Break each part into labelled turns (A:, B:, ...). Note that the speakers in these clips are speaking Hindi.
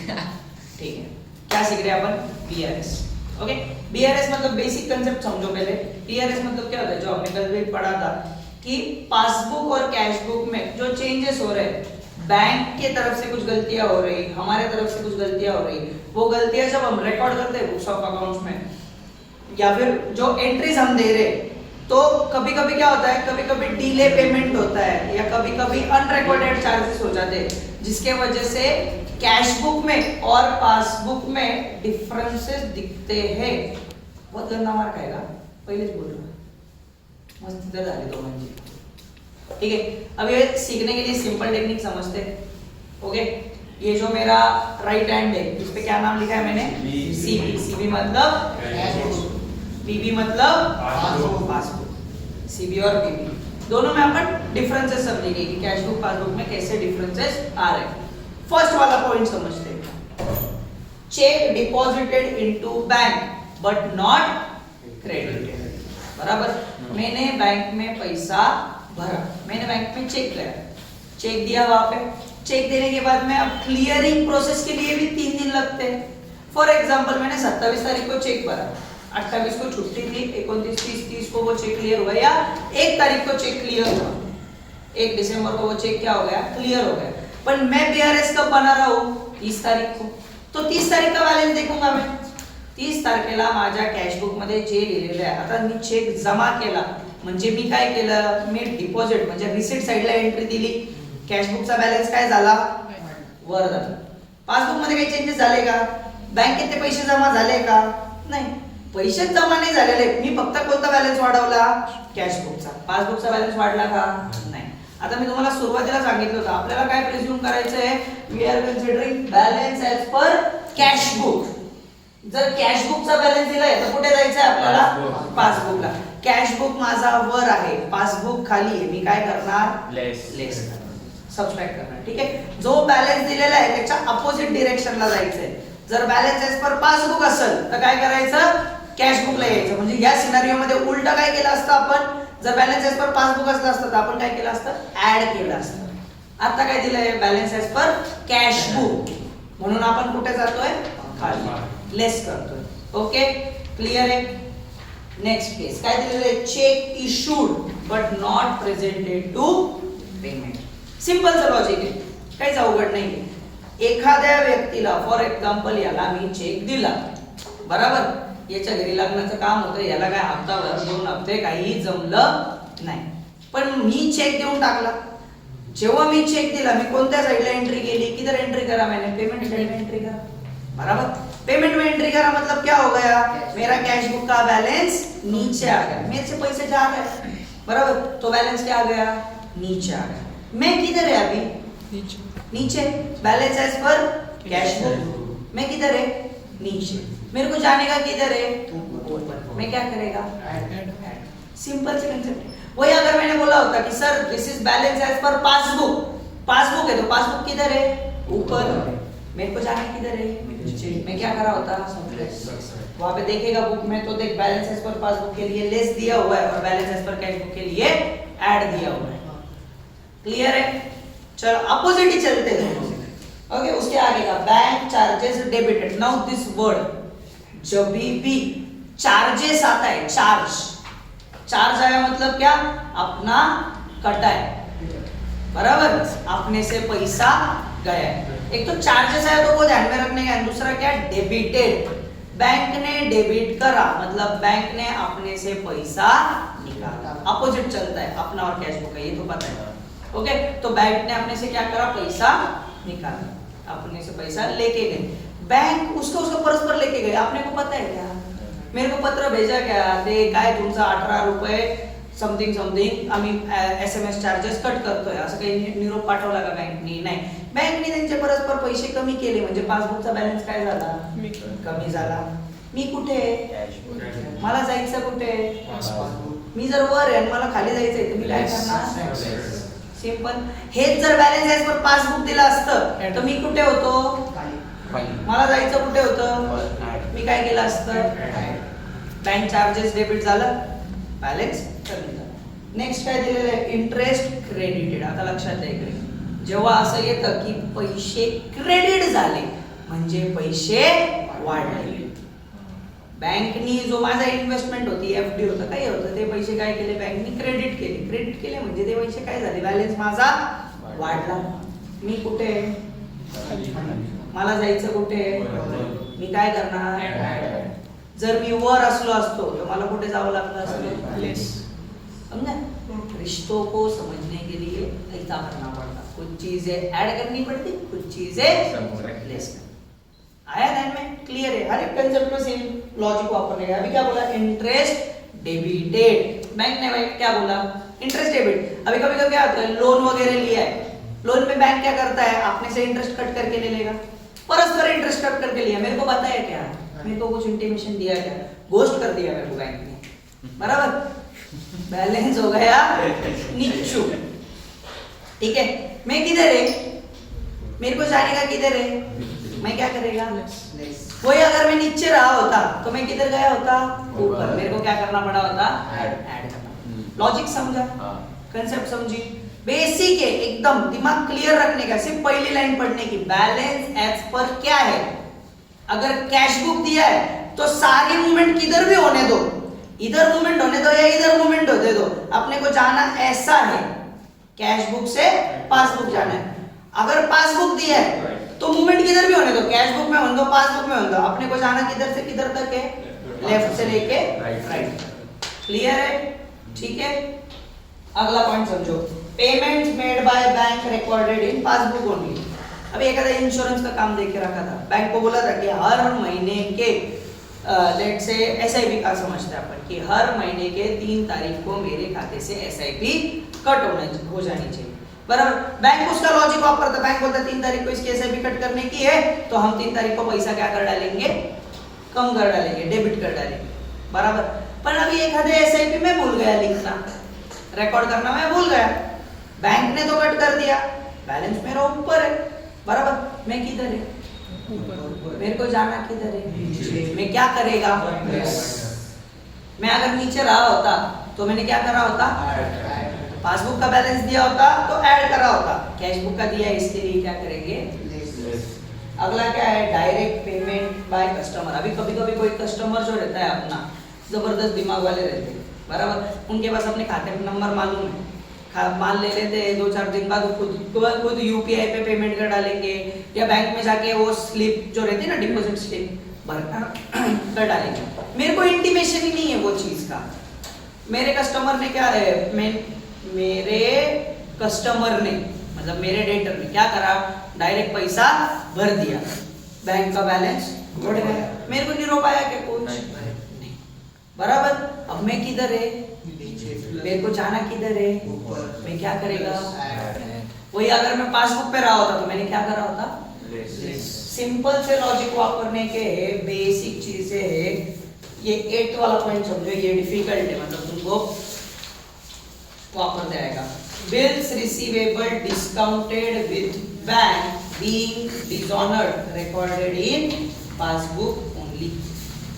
A: ठीक है, क्या सीख रहे हैं अपन? BRS। ओके, BRS मतलब बेसिक कंसेप्ट समझो पहले। BRS मतलब क्या होता है, जो हमने कल भी पढ़ा था कि पासबुक और कैश बुक में जो चेंजेस हो रहे हैं, बैंक के तरफ से कुछ गलतियां हो रही, हमारे तरफ से कुछ गलतियां हो रही, वो गलतियां जब हम रिकॉर्ड करते हैं बुक्स ऑफ अकाउंट्स में, या फिर जो एंट्रीज हम दे रहे, तो कभी कभी क्या होता है, कभी कभी डिले पेमेंट होता है, या कभी कभी अनरिकॉर्डेड चार्जेस हो जाते हैं, जिसके वजह से कैश बुक में और पासबुक में डिफरेंसेस दिखते हैं। बहुत गंदा मार्क आएगा, पहले बोल रहा हूं, मस्त इधर डाले दो मंजी। ठीक है, अब ये सीखने के लिए सिंपल टेक्निक समझते हैं। ओके, ये जो मेरा राइट हैंड है, इस पे क्या नाम लिखा है मैंने? सीबी। सीबी मतलब बीबी मतलब पासबुक। सीबी और बीबी दोनों में अपन डिफरेंसेस समझेंगे कि कैश बुक पासबुक में कैसे डिफरेंसेस आ रहे हैं। फर्स्ट वाला पॉइंट समझते हैं। Check deposited into bank but not credited. बराबर, मैंने बैंक में पैसा भरा, मैंने बैंक में चेक किया, चेक दिया वहां पे, चेक देने के बाद में अब क्लियरिंग प्रोसेस के लिए भी 3 दिन लगते हैं। फॉर एग्जांपल मैंने 27 तारीख को चेक भरा, 28 को छुट्टी थी, 29, 30, 30 को वो चेक क्लियर हुआ, या 1 तारीख को चेक क्लियर हुआ, 1 दिसंबर को वो चेक क्या हो गया? क्लियर हो गया। पण मैं BRS कब बना रहा हूँ? 30 तारीख को, तो 30 तारीख का बॅलन्स देखूंगा मैं। 30 तारखेला माझ्या कॅश बुक मध्ये जे लिहिलेलं आहे, आता मी चेक जमा केला म्हणजे मी काय केलं, मी डिपॉझिट म्हणजे रिसीट साइडला एंट्री दिली, कॅश बुकचा बॅलन्स काय झाला? वर झाला। पासबुक मध्ये काही चेंजेस झाले का? बँकेत ते पैसे जमा झाले का? नाही, पैसे जमा नाही झालेले, मी फक्त कोणता बॅलन्स वाढवला? कॅश बुकचा। पासबुकचा बॅलन्स वाढला का? नाही। आता मी तुम्हाला सुरुवातीला सांगितलं होतं, आपल्याला काय प्रिझ्यूम करायचं आहे? We are considering balance as per cash book. जर कॅश बुकचा बॅलन्स दिलाय तर कुठे जायचं आहे आपल्याला? पासबुकला। कॅश बुक माझा वर आहे, पासबुक खाली आहे, मी काय करणार? लेस सबट्रॅक्ट करणार। ठीक आहे, जो बॅलन्स दिलेला आहे त्याच्या अपोजिट डायरेक्शनला जायचंय। जर बॅलन्स ॲज पर पासबुक असेल तर काय करायचं? कॅश बुकला यायचं। म्हणजे या सिनारिओ मध्ये उलट काय केलं असतं आपण? जर बॅलन्स ॲज पर पासबुक असलं असतं तर आपण काय केलं असतं? ऍड केलं असतं। आता काय दिलंय? Balance as per cash book, म्हणून आपण कुठे जातोय? खाली, लेस करतोय। ओके, क्लियर आहे? नेक्स्ट केस काय दिलेलं आहे? Cheque issued but not presented to payment. सिंपलचं लॉजिक आहे, काहीच अवघड नाही। एखाद्या व्यक्तीला, फॉर एक्झाम्पल याला मी चेक दिला, बरोबर, याच्या घरी लग्नाचं काम होतं, याला काय हप्ताभर 2 हप्ते काही जमलं नाही, पण मी चेक देऊन टाकला। जेव्हा मी चेक दिला, मी कोणत्या साइडला एंट्री केली? किधर एंट्री करा मैंने? पेमेंट साइड में एंट्री करा, बराबर। पेमेंट में एंट्री करा मतलब क्या हो गया? मेरा कैश बुक का बैलेंस नीचे आ गया, मेरे से पैसे जा रहे, बराबर, तो बैलेंस क्या आ गया? नीचे आ गया। मैं किधर है अभी? नीचे। Balance as per cash book, मैं किधर है? नीचे। मेरे को जाने का किधर है? ऊपर। मैं क्या करेगा? सिंपल से कंसेप्ट। वही अगर मैंने बोला होता कि sir this is balance as per passbook, passbook है तो पासबुक किधर है? ऊपर। मेरे को जाने किधर है? नीचे। मैं क्या करा होता? वहां पे देखेगा बुक में तो देख बैलेंस एज पर पासबुक के लिए लेस दिया हुआ है और balance as per cash book के लिए ऐड दिया हुआ है। क्लियर है? चलो अपोजिट ही चलते हैं। ओके, उसके आगे का bank charges debited. Now this word, जब भी चार्जेस आता है, चार्ज आया मतलब क्या? अपना कटा है, बराबर, अपने से पैसा गया है। एक तो चार्जेस आया तो वो ध्यान में रखने का, दूसरा क्या? डेबिटेड। बैंक ने डेबिट करा मतलब बैंक ने अपने से पैसा निकाला। अपोजिट चलता है अपना और कैश बुक का, ये तो पता है। ओके, तो बैंक ने अपने से क्या करा? पैसा निकाला, अपने से पैसा लेके गए। बैंक उसको परस्पर लेके गए। आपने को पता है क्या? मेरे को पत्र भेजा क्या? ते काय तुमचा 18 रुपये समथिंग आम्ही SMS चार्जेस कट करतोय, असं काही निरोप पाठवला का बँकनी? नाही, बँकने त्यांचे परस्पर पैसे कमी केले म्हणजे पासबुकचा बॅलन्स काय झाला? कमी झाला। मी कुठे? मला जायचं कुठे? मी जर वर आहे मला खाली जायचंय तर मी काय करणार? सिंपल। हेच जर बॅलन्स ॲज पर पासबुक दिला असतं तर मी कुठे होतो? मला जायचं कुठे होतं? मी काय केलं असतं? बँक चार्जेस डेबिट झालं, बॅलन्स कमी झाला। नेक्स्ट काय दिलेलं आहे? Interest credited. आता लक्षात द्या इकडे, जेव्हा असं येतं की पैसे क्रेडिट झाले म्हणजे पैसे वाढले. बँकनी जो माझा इन्व्हेस्टमेंट होती, एफडी होतं, काही होतं, ते पैसे काय केले, बँकनी क्रेडिट केले. क्रेडिट केले म्हणजे ते पैसे काय झाले, बॅलन्स माझा वाढला. मी कुठे, मला जायचं कुठे, मी काय करणार, जर मी वर असलो असतो तर मला कुठे जावं लागलं असतं, समझा. रिश्तों को समझने के लिए ऐसा करना पड़ता, कुछ चीजें ऐड करनी पड़ती, कुछ चीजें रिप्लेस करनी. आया ध्यान में, क्लियर है. हर एक कंसेप्ट में सेम लॉजिक वापरने का. अभी क्या बोला, इंटरेस्ट डेबिटेड. बैंक ने भाई क्या बोला, इंटरेस्ट डेबिट. अभी कभी कभी क्या होता है, लोन वगैरह लिया है, लोन में बैंक क्या करता है, आपने से इंटरेस्ट कट करके ले लेगा. परस्पर इंटरेस्ट कट करके लिया, मेरे को बताया क्या, मेरे को कुछ इंटीमेशन दिया क्या, घोस्ट कर दिया मेरे को बैंक ने, बराबर, बैलेंस हो गया नीचू. ठीक है, मैं किधर है, मेरे को जाने का किधर है, मैं क्या करेगा, वही अगर मैं नीचे रहा होता तो मैं किधर गया होता, ऊपर. मेरे को क्या करना पड़ा होता, ऐड करना. लॉजिक समझा, कंसेप्ट समझी, बेसिक है एकदम, दिमाग क्लियर रखने का. सिर्फ पहली लाइन पढ़ने की, बैलेंस एज पर क्या है. अगर कैश बुक दिया है तो सारी मूवमेंट किधर भी होने दो, इधर मूवमेंट होने दो या इधर मूवमेंट होने दो, अपने को जाना ऐसा है, कैश बुक से पासबुक जाना है. अगर पासबुक दिया है तो मूवमेंट किधर भी होने दो, कैश बुक में होने दो, पासबुक में होने दो, अपने को जाना किधर से किधर तक है, लेफ्ट से लेके राइट. क्लियर है, ठीक है. अगला पॉइंट समझो, payments made by bank recorded in passbook only. अभी एक इंश्योरेंस का काम देख के रखा था, बैंक को बोला था कि हर महीने के लेट से एसआईपी का समझते हैं अपन कि हर महीने के 3 तारीख को मेरे खाते से एसआईपी कट हो जानी चाहिए, बराबर. बैंक उसका लॉजिक वापरता, बैंक बोलता 3 तारीख को इसकी एसआईपी कट करने की है तो हम 3 तारीख को पैसा क्या कर डालेंगे, कम कर डालेंगे, डेबिट कर डालेंगे, बराबर. पर अभी एक आधे एसआईपी में भूल गया लिखना, रिकॉर्ड करना मैं भूल गया, बैंक ने तो कट कर दिया, बैलेंस मेरा ऊपर है, बराबर. मैं किधर है, मेरे को जाना किधर है, मैं क्या करेगा, मैं अगर नीचे रहा होता तो मैंने क्या करा होता, पासबुक का बैलेंस दिया होता तो ऐड करा होता, कैश बुक का दिया इसके लिए क्या करेंगे. अगला क्या है, डायरेक्ट पेमेंट बाय कस्टमर. अभी कभी कभी कोई कस्टमर जो रहता है अपना जबरदस्त दिमाग वाले रहते हैं, बराबर, उनके पास अपने खाते में नंबर मालूम है, मान ले लेते हैं 2-4 दिन बाद खुद यूपीआई पे पेमेंट कर डालेंगे या बैंक में जाके वो स्लिप जो रहती है ना, डिपॉजिट स्लिप भरना कर डालेंगे. मेरे को इंटीमेशन ही नहीं है वो चीज का. मेरे कस्टमर ने क्या है, मेरे कस्टमर ने मतलब मेरे डेटर ने क्या करा, डायरेक्ट पैसा भर दिया, बैंक का बैलेंस बढ़ गया, मेरे को नहीं रो पाया क्या कुछ नहीं, बराबर. अब मैं किधर है, मेरे को जाना किधर है, मैं क्या करेगा, वही अगर मैं पासबुक पे रहा होता तो मैंने क्या करा होता. सिंपल से लॉजिक वापरने के बेसिक चीजें है. ये 8th वाला पॉइंट समझो, ये डिफिकल्ट है, मतलब तुमको वापर जाएगा. Bills receivable discounted with bank being dishonoured recorded in passbook only.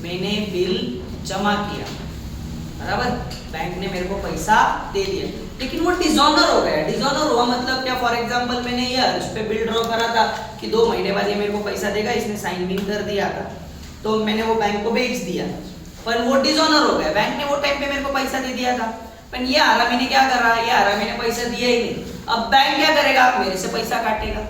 A: मैंने बिल जमा किया, बराबर, बैंक ने मेरे को पैसा दे दिया, लेकिन वो डिसऑनर हो गया. डिसऑनर हुआ मतलब क्या, फॉर एग्जांपल मैंने ये उस पे बिल ड्रॉ करा था कि 2 महीने बाद ये मेरे को पैसा देगा, इसने साइन भी कर दिया था, तो मैंने वो बैंक को बेच दिया, पर वो डिसऑनर हो गया. बैंक ने वो टाइम पे मेरे को पैसा दे दिया था, पर ये आरामी ने क्या करा, ये आरामी ने पैसा दिया ही नहीं. अब बैंक क्या करेगा, मेरे से पैसा काटेगा,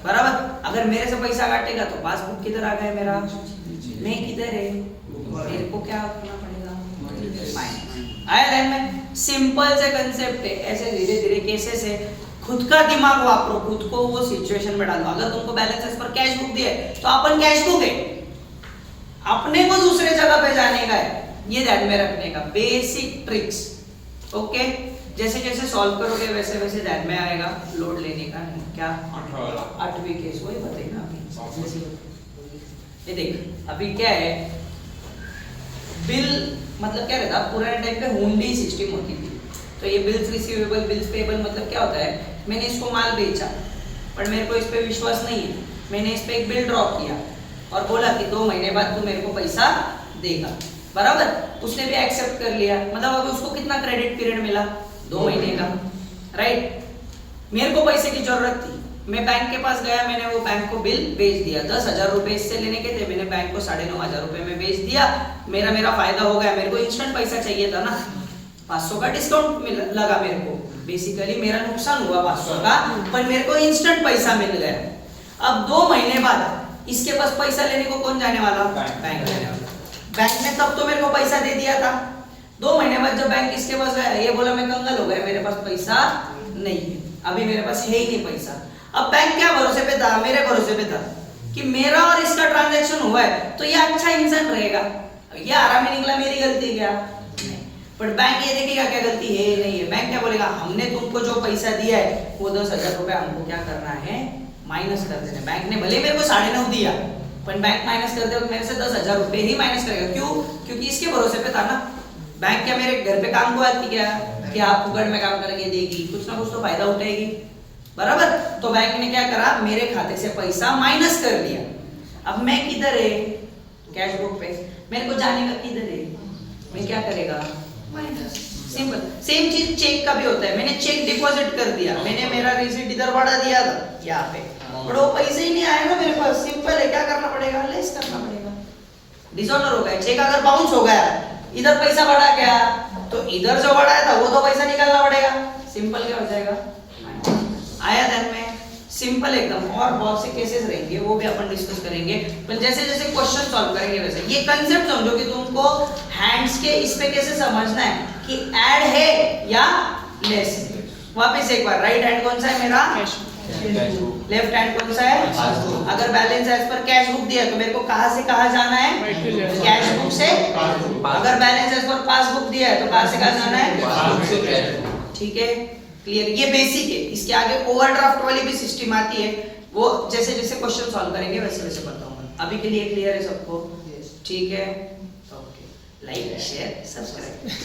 A: बराबर. अगर मेरे से पैसा काटेगा तो पासबुक किधर आ गया मेरा, मैं किधर है, मेरे को क्या करना पड़ेगा, आया ध्यान में. सिंपल से कंसेप्ट है, ऐसे धीरे धीरे केसेस है. खुद का दिमाग वापरो, खुद को वो सिचुएशन में डालो. अगर तुमको बैलेंसेस पर कैश बुक दिया है तो अपन कैश बुक है, अपने को दूसरे जगह पे जाने का है, ये ध्यान में रखने का. Basic tricks, okay. जैसे जैसे सॉल्व करोगे वैसे वैसे ध्यान में आएगा. लोड लेने का क्या, 8वीं केस वही बताइए अभी. ये देख अभी क्या है, बिल मतलब क्या रहता, पुराने टाइम पे हुंडी सिस्टम होती थी, तो ये बिल्स रिसीवेबल बिल्स पेबल मतलब क्या होता है, मैंने इसको माल बेचा पर मेरे को इस पे विश्वास नहीं है, मैंने इस पे एक बिल ड्रॉ किया और बोला कि 2 महीने बाद तू मेरे को पैसा देगा, बराबर. उसने भी एक्सेप्ट कर लिया, मतलब अभी उसको कितना क्रेडिट पीरियड मिला, 2 महीने का, राइट. मेरे को पैसे की जरूरत थी, मैं बैंक के पास गया, मैंने वो बैंक को बिल भेज दिया, 10,000 रुपए इससे लेने के थे, मैंने बैंक को 9,500 रुपए में भेज दिया, मेरा फायदा हो गया, मेरे को इंस्टेंट पैसा चाहिए था ना, 500 का डिस्काउंट लगा मेरे को, बेसिकली मेरा नुकसान हुआ 500 का, पर मेरे को इंस्टेंट पैसा मिल गया। अब 2 महीने बाद इसके पास पैसा लेने को कौन जाने वाला? बैंक जाने वाला। बैंक ने तब तो मेरे को पैसा दे दिया था, 2 महीने बाद जब बैंक इसके पास गया, ये बोला मैं कंगाल हो गया, मेरे पास पैसा नहीं है, अभी मेरे पास है ही नहीं पैसा। अब बैंक क्या भरोसे पे था? मेरे भरोसे पे था कि मेरा और इसका ट्रांजैक्शन हुआ है तो ये अच्छा इंसान रहेगा, ये आराम निकला, मेरी गलती क्या? पर बैंक ये देखेगा क्या गलती है नहीं है, बैंक क्या बोलेगा, हमने तुमको जो पैसा दिया है वो 10,000 रुपए हमको क्या करना है, माइनस कर देना। बैंक ने भले मेरे को 9.5 दिया, पर बैंक माइनस कर दे मेरे से 10,000 रुपए ही माइनस करेगा। क्यों? क्योंकि इसके भरोसे पे था ना। बैंक क्या मेरे घर पे काम को आती क्या कि आप फुकड़ में काम करके देगी, कुछ ना कुछ तो फायदा उठाएगी, बराबर। तो बैंक ने क्या करा, मेरे खाते से पैसा माइनस कर दिया। अब मैं किधर है? कैश बुक पे, मेरे को जाने का किधर है, मैं क्या करेगा, माइनस। सिंपल। सेम चीज चेक का भी होता है, मैंने चेक डिपॉजिट कर दिया, मैंने मेरा रिसीट इधर बढ़ा दिया था यहाँ पे, पर वो पैसे ही नहीं आए ना मेरे पास। सिंपल है, क्या करना पड़ेगा, लेस करना पड़ेगा, डिसऑनर हो गया। चेक अगर बाउंस हो गया, इधर पैसा बढ़ा गया, तो इधर जो बढ़ाया था वो तो पैसा निकालना पड़ेगा। सिंपल क्या हो जाएगा, आया ध्यान में? सिंपल एकदम। और बहुत से केसेस रहेंगे, वो भी अपन डिस्कस करेंगे, पर जैसे जैसे क्वेश्चन सॉल्व करेंगे वैसे ये कंसेप्ट समझो कि तुमको हैंड्स के इस पे कैसे समझना है कि ऐड है या लेस है। वापस एक बार, राइट हैंड कौन सा है मेरा, लेफ्ट हैंड कौन सा है, अगर balance as per cash book दिया तो मेरे को कहां से कहां जाना है, कैश बुक से। अगर बैलेंस एज पर पासबुक दिया है तो कहां से कहां जाना है, ठीक है, क्लियर। ये बेसिक है, इसके आगे ओवरड्राफ्ट वाली भी सिस्टम आती है, वो जैसे जैसे क्वेश्चन सॉल्व करेंगे वैसे वैसे बताऊंगा। अभी के लिए क्लियर है सबको? ठीक है, ओके, लाइक शेयर सब्सक्राइब।